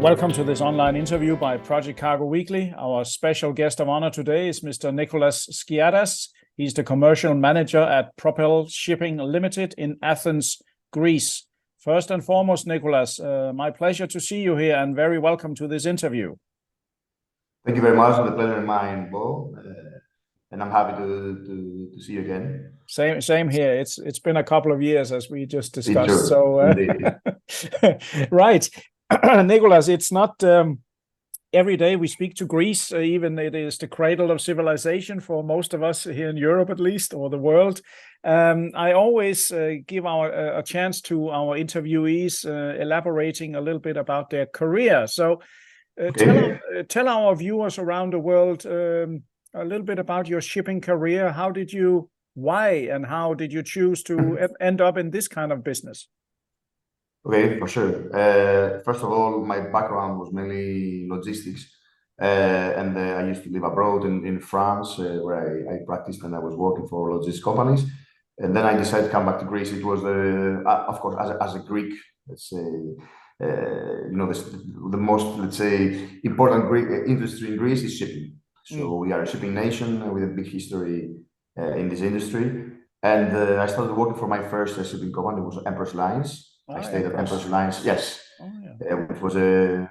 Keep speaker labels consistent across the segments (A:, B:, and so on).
A: Welcome to this online interview by Project Cargo Weekly. Our special guest of honor today is Mr. Nicolas Skiadas. He's the commercial manager at Propel Shipping Limited in Athens, Greece. First and foremost, Nicolas, my pleasure to see you here and very welcome to this interview.
B: Thank you very much. The pleasure is mine, Bo. And I'm happy to see you again.
A: Same here. It's been a couple of years as we just discussed. Right. Nicolas, it's not every day we speak to Greece, even it is the cradle of civilization for most of us here in Europe, at least, or the world. I always give a chance to our interviewees elaborating a little bit about their career. So tell our viewers around the world a little bit about your shipping career. Why and how did you choose to end up in this kind of business?
B: Okay, for sure. First of all, my background was mainly logistics, and I used to live abroad in France, where I practiced and I was working for logistics companies. And then I decided to come back to Greece. It was, of course, as a Greek, let's say, the most, let's say, important Greek industry in Greece is shipping. So we are a shipping nation with a big history in this industry. And I started working for my first shipping company. It was Empress Lines. I stayed at Empress Lines, yes, which was a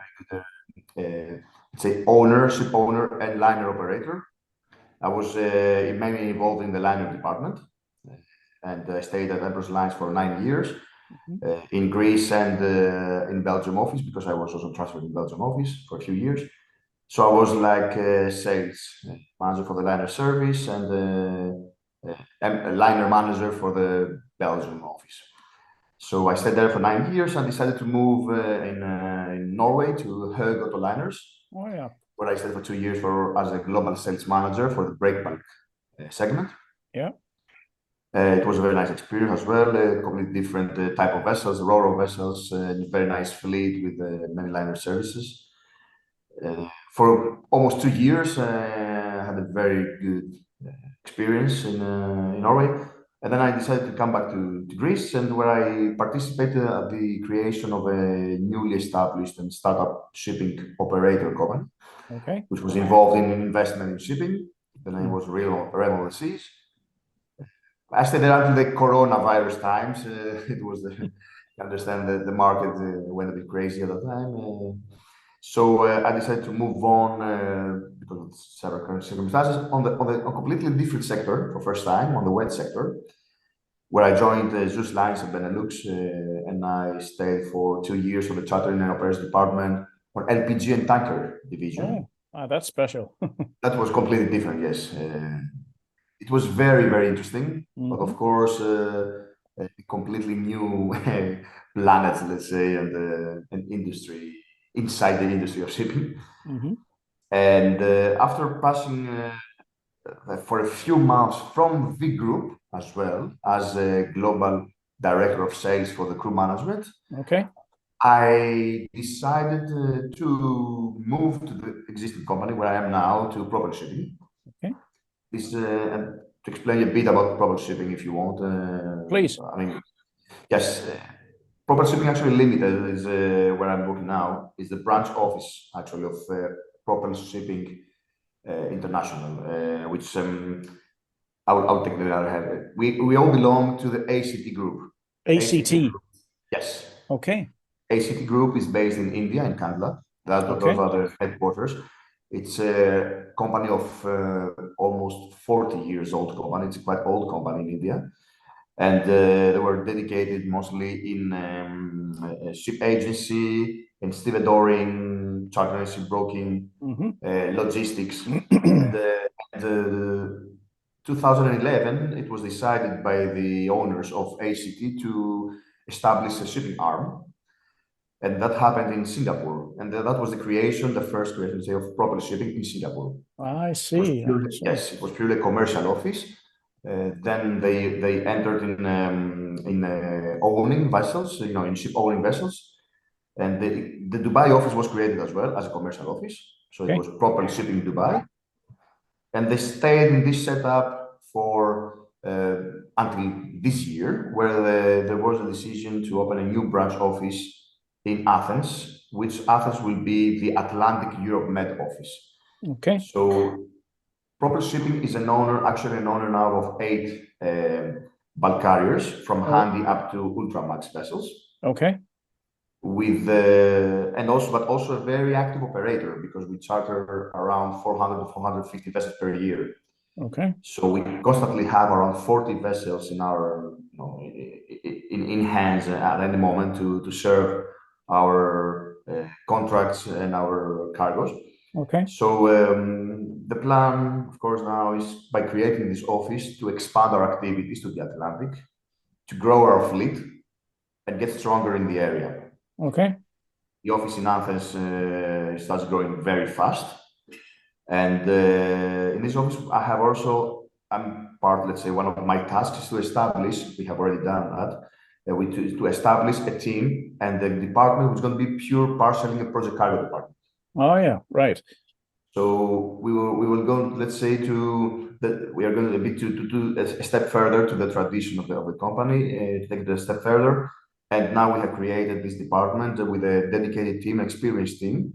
B: ship owner and liner operator. I was mainly involved in the liner department, and I stayed at Empress Lines for 9 years in Greece and in Belgium office, because I was also transferred in Belgium office for a few years. So I was like sales manager for the liner service and a liner manager for the Belgium office. So I stayed there for 9 years and decided to move in Norway to Höegh Autoliners, where I stayed for 2 years as a global sales manager for the break bulk segment. It was a very nice experience as well, a completely different type of vessels, ro-ro vessels, a very nice fleet with many liner services. For almost 2 years, I had a very good experience in Norway. And then I decided to come back to Greece, and where I participated at the creation of a newly established and startup shipping operator company, which was involved in investment in shipping. The name was Remo Seas. I stayed there until the coronavirus times. It was you understand that the market went a bit crazy at the time. So I decided to move on because of several current circumstances on a completely different sector for first time, on the wet sector, where I joined Zeus Lines in Benelux, and I stayed for 2 years for the chartering and operations department on LPG and tanker division.
A: Oh, that's special.
B: That was completely different, yes. It was very, very interesting, but of course, a completely new planet, let's say, and an industry inside the industry of shipping. And after passing for a few months from the group as well as a global director of sales for the crew management, I decided to move to the existing company where I am now, to Propel Shipping. This to explain a bit about Propel Shipping, if you want.
A: Please.
B: I mean, yes. Propel Shipping actually Limited is where I'm working now, is the branch office actually of Propel Shipping International, which I'll take the other hand. We all belong to the ACT group.
A: ACT?
B: Group. Yes.
A: Okay.
B: ACT group is based in India, in Kandla. Those are the headquarters. It's a company of almost 40 years old company. It's a quite old company in India. And they were dedicated mostly in ship agency, in stevedoring, chartering, ship broking, logistics. And 2011, it was decided by the owners of ACT to establish a shipping arm. And that happened in Singapore. And that was the first creation, say, of Propel Shipping in Singapore.
A: I see.
B: Yes, it was purely a commercial office. Then they entered in owning vessels, in ship owning vessels, and the Dubai office was created as well as a commercial office. So it was Propel Shipping Dubai, and they stayed in this setup for until this year, where there was a decision to open a new branch office in Athens, which Athens will be the Atlantic Europe Med office.
A: Okay.
B: So Propel Shipping is actually an owner now of 8 bulk carriers, from handy up to ultramax vessels.
A: Okay.
B: But also a very active operator, because we charter around 400 to 450 vessels per year.
A: Okay.
B: So we constantly have around 40 vessels in our in hands at any moment to serve our contracts and our cargoes.
A: Okay.
B: So the plan, of course, now is, by creating this office, to expand our activities to the Atlantic, to grow our fleet and get stronger in the area.
A: Okay.
B: The office in Athens starts growing very fast. And in this office, let's say, one of my tasks is to establish, we have already done that, to establish a team and the department which is going to be pure parceling and project cargo department.
A: Oh yeah, right.
B: So we will go, let's say, we are going to do a step further to the tradition of the company, to take it a step further. And now we have created this department with a dedicated team, experienced team,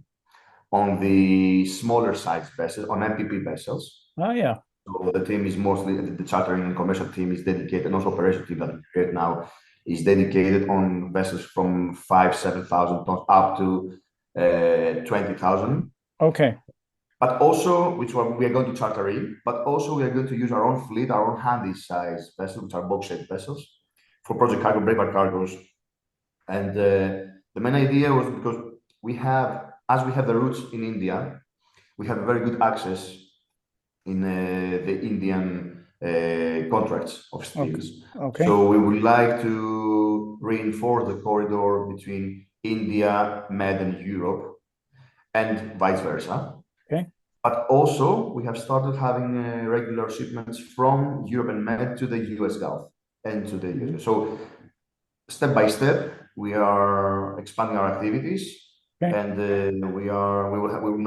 B: on the smaller size vessels, on MPP vessels.
A: Oh yeah.
B: So the team is mostly, the chartering and commercial team is dedicated, and also operation team that we create now is dedicated on vessels from 5,000-7,000 tons up to 20,000.
A: Okay.
B: But also, which one we are going to charter in, but also we are going to use our own fleet, our own handy size vessels, which are box-shaped vessels, for project cargo, breakbulk cargoes. And the main idea was because as we have the roots in India, we have very good access in the Indian contracts of steels.
A: Okay.
B: So we would like to reinforce the corridor between India, Med, and Europe, and vice versa.
A: Okay.
B: But also, we have started having regular shipments from Europe and Med to the US Gulf and to the US. So step by step, we are expanding our activities. Okay. And we will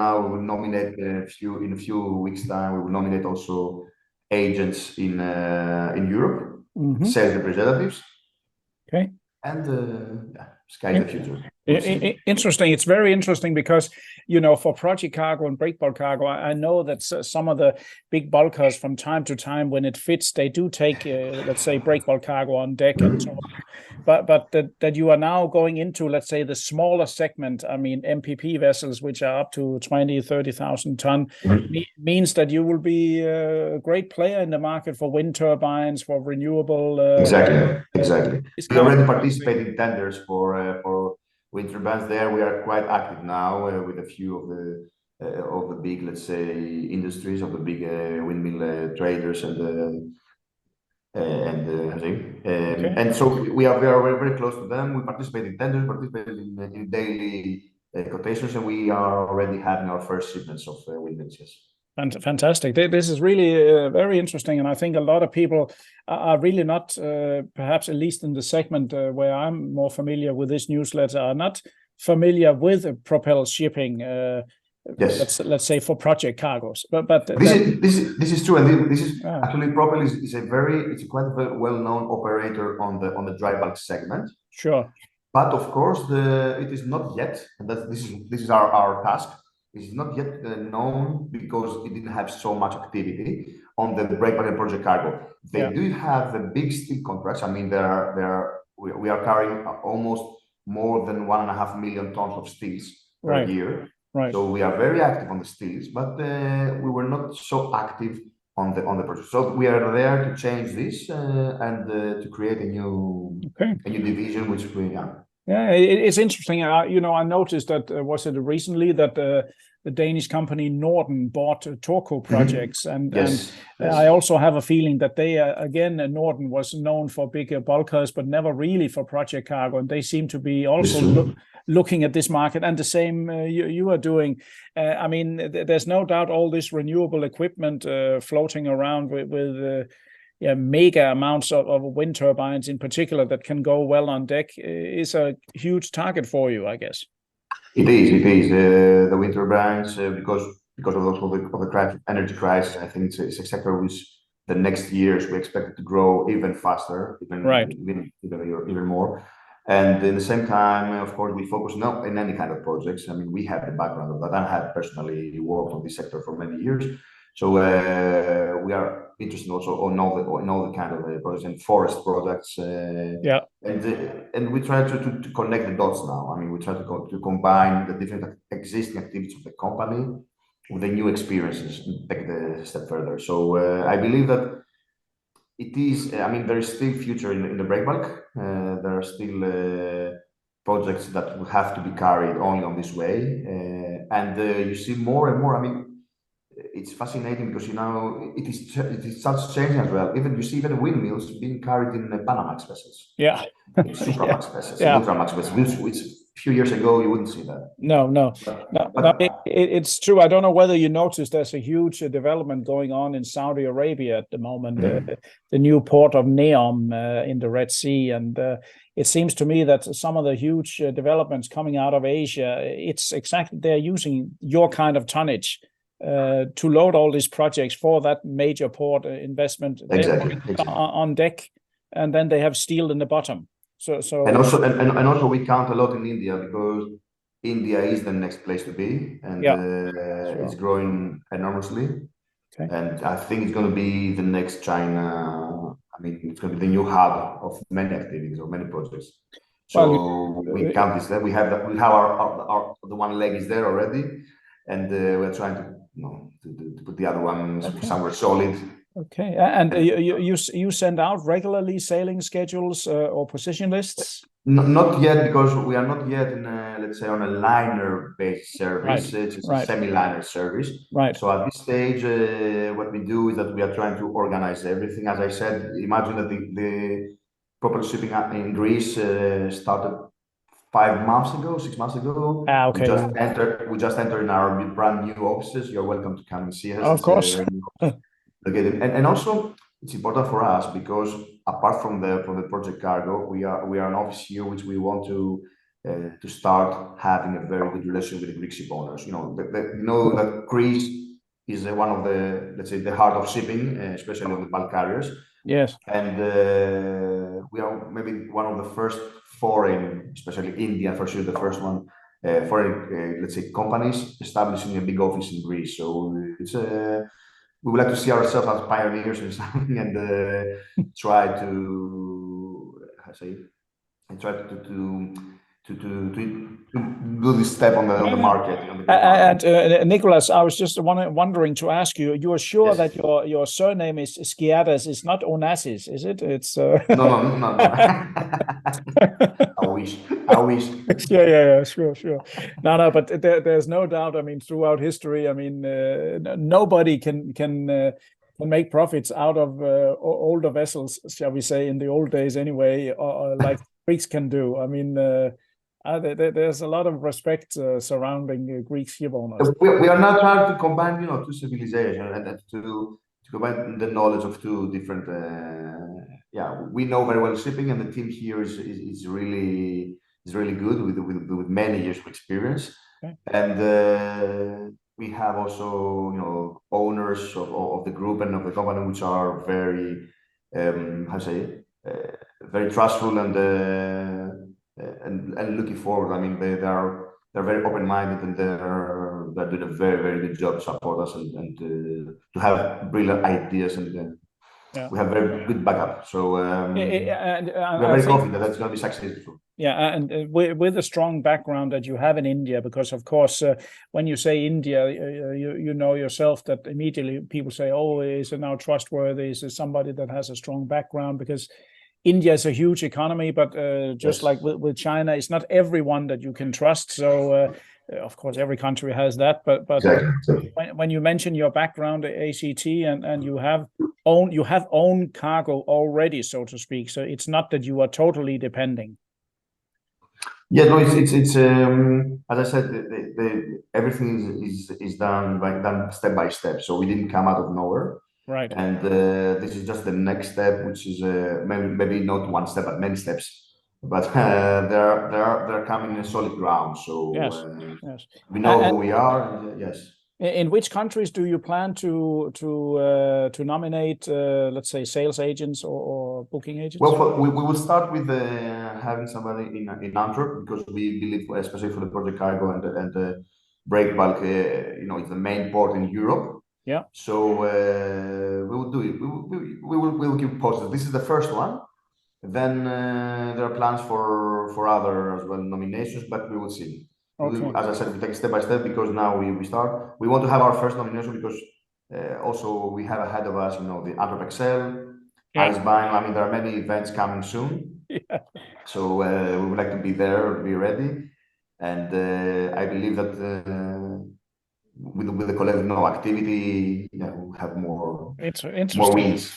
B: nominate in a few weeks' time. We will nominate also agents in Europe, sales representatives.
A: Okay.
B: And sky's the future.
A: Interesting. It's very interesting because, for project cargo and breakbulk cargo, I know that some of the big bulkers, from time to time, when it fits, they do take, let's say, breakbulk cargo on deck and so on. But that you are now going into, let's say, the smaller segment, I mean, MPP vessels, which are up to 20,000-30,000 ton, means that you will be a great player in the market for wind turbines, for renewable.
B: Exactly. We already participate in tenders for wind turbines. There we are quite active now with a few of the big, let's say, industries, of the big windmill traders and so we are very, very close to them. We participate in tenders, participate in daily quotations, and we are already having our first shipments of windmills. Yes.
A: Fantastic. This is really very interesting, and I think a lot of people are really not, perhaps at least in the segment where I'm more familiar with this newsletter, are not familiar with Propel Shipping.
B: Yes.
A: Let's say for project cargos, but
B: this is true, and this is actually Propel is a quite well-known operator on the dry bulk segment.
A: Sure.
B: But of course, it is not yet, and this is our task. It is not yet known because it didn't have so much activity on the breakbulk and project cargo. They do have the big steel contracts. I mean, we are carrying almost more than 1.5 million tons of steels per year.
A: Right.
B: So we are very active on the steels, but we were not so active on the project. So we are there to change this and to create a new division, which we are.
A: Yeah, it's interesting. I noticed that was it recently that the Danish company Norden bought Torco projects, and I also have a feeling that they again, Norden was known for bigger bulkers, but never really for project cargo, and they seem to be also looking at this market, and the same you are doing. I mean, there's no doubt all this renewable equipment floating around with mega amounts of wind turbines in particular that can go well on deck is a huge target for you, I guess.
B: It is. The wind turbines, because of the energy crisis, I think it's a sector which the next years we expect it to grow even faster, even more. And in the same time, of course, we focus not in any kind of projects. I mean, we have the background of that. I have personally worked on this sector for many years. So we are interested also on all the kind of projects and forest products.
A: Yeah.
B: And we try to connect the dots now. I mean, we try to combine the different existing activities of the company with the new experiences and take the step further. So I believe that it is, I mean, there is still future in the break bulk. There are still projects that will have to be carried only on this way. And you see more and more, I mean, it's fascinating because, you know, it starts changing as well. Even you see even windmills being carried in Panamax vessels.
A: Yeah.
B: Supramax vessels,
A: Yeah.
B: Ultramax vessels, which a few years ago you wouldn't see that.
A: No. It's true. I don't know whether you noticed there's a huge development going on in Saudi Arabia at the moment, the new port of Neom in the Red Sea. And it seems to me that some of the huge developments coming out of Asia, it's exactly, they're using your kind of tonnage to load all these projects for that major port investment.
B: Exactly.
A: On deck, and then they have steel in the bottom. So
B: and also we count a lot in India because India is the next place to be, and it's growing enormously.
A: Okay.
B: And I think it's going to be the next China. I mean, it's going to be the new hub of many activities or many projects. So we count this. We have that. We have our the one leg is there already, and we're trying to to put the other one somewhere solid.
A: Okay, and you send out regularly sailing schedules or position lists?
B: Not yet, because we are not yet in let's say on a liner-based service.
A: Right.
B: It's a semi-liner service.
A: Right.
B: So at this stage, what we do is that we are trying to organize everything. As I said, imagine that the Propel Shipping in Greece started 5 months ago, 6 months ago.
A: Okay.
B: We just entered in our brand new offices. You're welcome to come and see us.
A: Of course.
B: And also it's important for us because apart from the project cargo, we are an office here which we want to start having a very good relation with the Greek ship owners. You know, that Greece is one of the, let's say, the heart of shipping, especially on the bulk carriers.
A: Yes.
B: And we are maybe one of the first foreign, especially India, for sure, the first one, foreign, let's say, companies establishing a big office in Greece. So it's we would like to see ourselves as pioneers in something and try to, how say, and try to do this step on the market.
A: And Nicolas, I was just wondering to ask you: you are sure that your surname is Skiadas, is not Onassis, is it? It's
B: no. I wish.
A: Yeah, sure. No, but there's no doubt. I mean, throughout history, I mean, nobody can make profits out of older vessels, shall we say, in the old days anyway, or like Greeks can do. I mean, there's a lot of respect surrounding Greek ship owners.
B: We are not trying to combine, two civilizations and to combine the knowledge of two different. We know very well shipping, and the team here is really good with many years of experience.
A: Okay.
B: And we have also owners of the group and of the company which are very very trustful and looking forward. I mean, they're very open-minded, and they're doing a very, very good job to support us and to have brilliant ideas, and we have very good backup. So we're very confident that it's going to be successful.
A: Yeah, and with the strong background that you have in India, because of course, when you say India, you know yourself that immediately people say, "Oh, is it now trustworthy? Is it somebody that has a strong background?" Because India is a huge economy, but just like with China, it's not everyone that you can trust. So, of course, every country has that. But
B: exactly.
A: when you mention your background at ACT and you have own cargo already, so to speak, so it's not that you are totally depending.
B: Yeah, no, it's as I said, everything is done step by step. So we didn't come out of nowhere.
A: Right.
B: And this is just the next step, which is maybe not one step, but many steps. But they're coming in solid ground. So
A: yes.
B: we know who we are. Yes.
A: In which countries do you plan to nominate, let's say, sales agents or booking agents?
B: Well, we will start with having somebody in Antwerp, because we believe, especially for the project cargo and the break bulk, it's the main port in Europe.
A: Yeah.
B: So we will do it. We will keep posted. This is the first one. Then there are plans for other as well nominations, but we will see.
A: Okay.
B: As I said, we take step by step, because now we start. We want to have our first nomination, because also we have ahead of us, the Antwerp Excel, Icebine. I mean, there are many events coming soon.
A: Yeah.
B: So we would like to be there, be ready, and I believe that with the collective activity, we'll have more wins,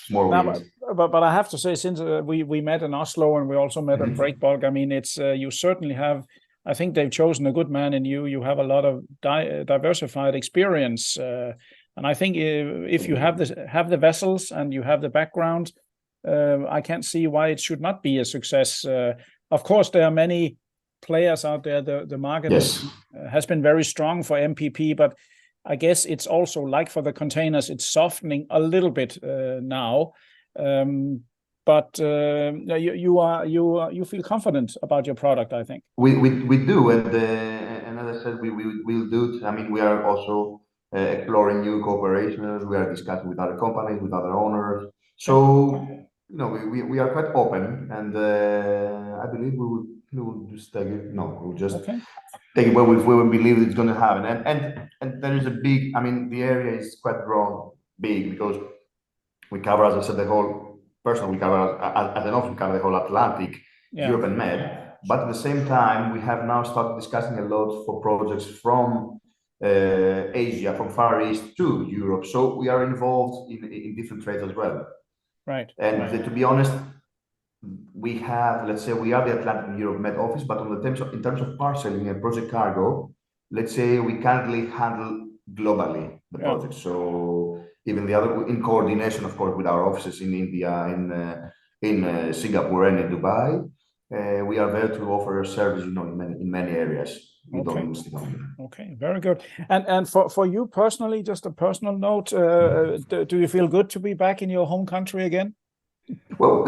B: more wins.
A: But I have to say, since we met in Oslo and we also met at Breakbulk, I mean, it's you certainly have. I think they've chosen a good man in you. You have a lot of diversified experience, and I think if you have the vessels and you have the background, I can't see why it should not be a success. Of course, there are many players out there. The market has been very strong for MPP, but I guess it's also like for the containers, it's softening a little bit now. But you feel confident about your product, I think.
B: We do, and as I said, we will do it. I mean, we are also exploring new cooperations. We are discussing with other companies, with other owners. So we are quite open, and I believe we will just take it. No, we'll just take it where we believe it's going to happen. And there is a big. I mean, the area is quite big, because we cover, as I said, the whole. Personally, we cover as an office, we cover the whole Atlantic, Europe and Med. But at the same time, we have now started discussing a lot for projects from Asia, from Far East to Europe. So we are involved in different trades as well.
A: Right.
B: And to be honest, we have, let's say, we are the Atlantic and Europe Med office, but in terms of parceling and project cargo, let's say we currently handle globally the project. So even the other, in coordination, of course, with our offices in India, in Singapore and in Dubai, we are there to offer a service, in many areas. We don't lose the money.
A: Okay, very good. And for you personally, just a personal note, do you feel good to be back in your home country again?
B: Well,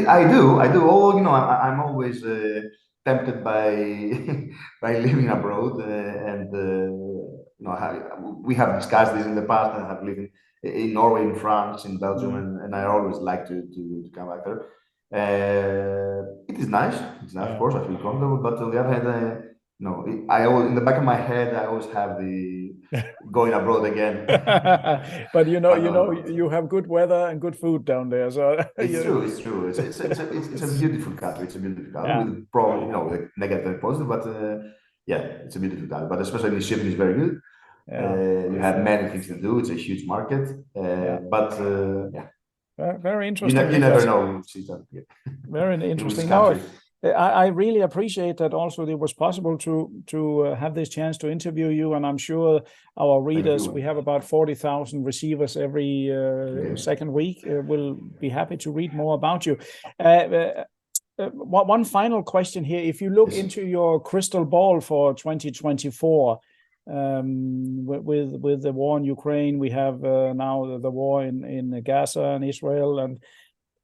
B: I do. Although I'm always tempted by living abroad, and we have discussed this in the past. I have lived in Norway, in France, in Belgium, and I always like to come back there. It is nice. It's nice, of course. I feel comfortable, but on the other hand, I always, in the back of my head, I always have the going abroad again.
A: But you have good weather and good food down there, so
B: it's true. It's a beautiful country. It's a beautiful country with probably with negative and positive, but it's a beautiful country. But especially the shipping is very good. You have many things to do. It's a huge market, but
A: very interesting.
B: You never know.
A: Very interesting. No, I really appreciate that also it was possible to have this chance to interview you, and I'm sure our readers, we have about 40,000 receivers every second week, will be happy to read more about you. One final question here. If you look into your crystal ball for 2024, with the war in Ukraine, we have now the war in Gaza and Israel, and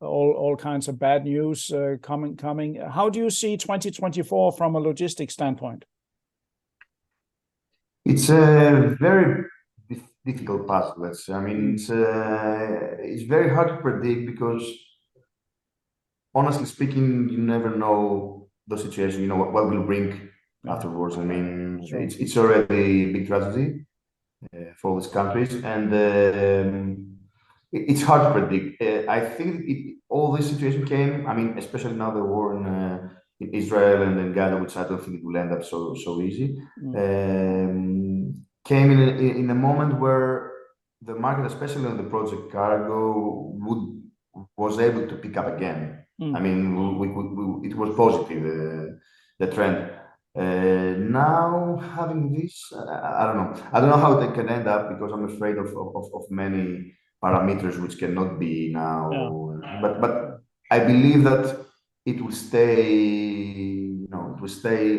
A: all kinds of bad news coming. How do you see 2024 from a logistics standpoint?
B: It's a very difficult path. I mean, it's very hard to predict, because honestly speaking, you never know the situation. What will bring afterwards. I mean, it's already a big tragedy for all these countries, and it's hard to predict. I think all this situation came. I mean, especially now the war in Israel and in Gaza, which I don't think it will end up so easy. Came in a moment where the market, especially on the project cargo, was able to pick up again. I mean, it was positive, the trend. Now having this, I don't know. I don't know how they can end up, because I'm afraid of many parameters which cannot be now. But I believe that it will stay,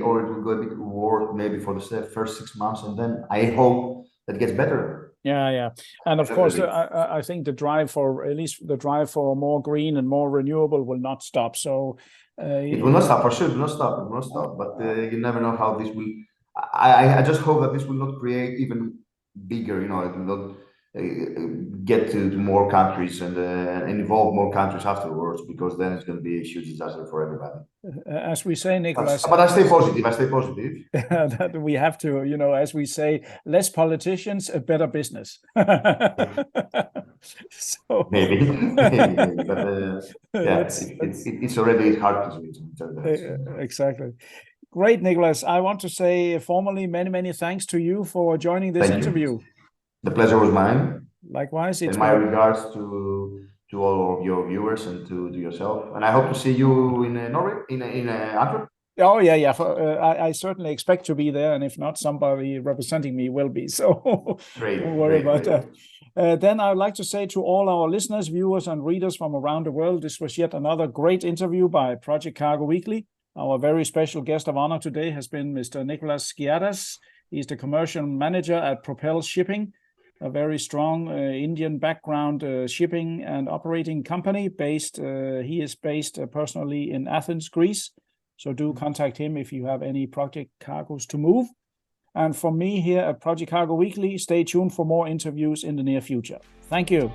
B: or it will go a bit worse maybe for the first 6 months, and then I hope that gets better.
A: Yeah. And of course, I think the drive for more green and more renewable will not stop. So
B: it will not stop, for sure. It will not stop. It will not stop. But you never know how this will. I just hope that this will not create even bigger. It will not get to more countries and involve more countries afterwards, because then it's going to be a huge disaster for everybody.
A: As we say, Nicolas.
B: But I stay positive.
A: That we have to, as we say, less politicians, a better business. So
B: maybe. But it's already hard to do.
A: Exactly. Great, Nicolas. I want to say formally many thanks to you for joining this interview.
B: The pleasure was mine.
A: Likewise.
B: And my regards to all of your viewers and to yourself. And I hope to see you in Norway, in Antwerp.
A: Oh, yeah. I certainly expect to be there. And if not, somebody representing me will be. So don't worry about that. Then I would like to say to all our listeners, viewers, and readers from around the world, this was yet another great interview by Project Cargo Weekly. Our very special guest of honor today has been Mr. Nicolas Skiadas. He's the commercial manager at Propel Shipping, a very strong Indian background shipping and operating company he is based personally in Athens, Greece. So do contact him if you have any project cargoes to move. And from me here at Project Cargo Weekly, stay tuned for more interviews in the near future. Thank you.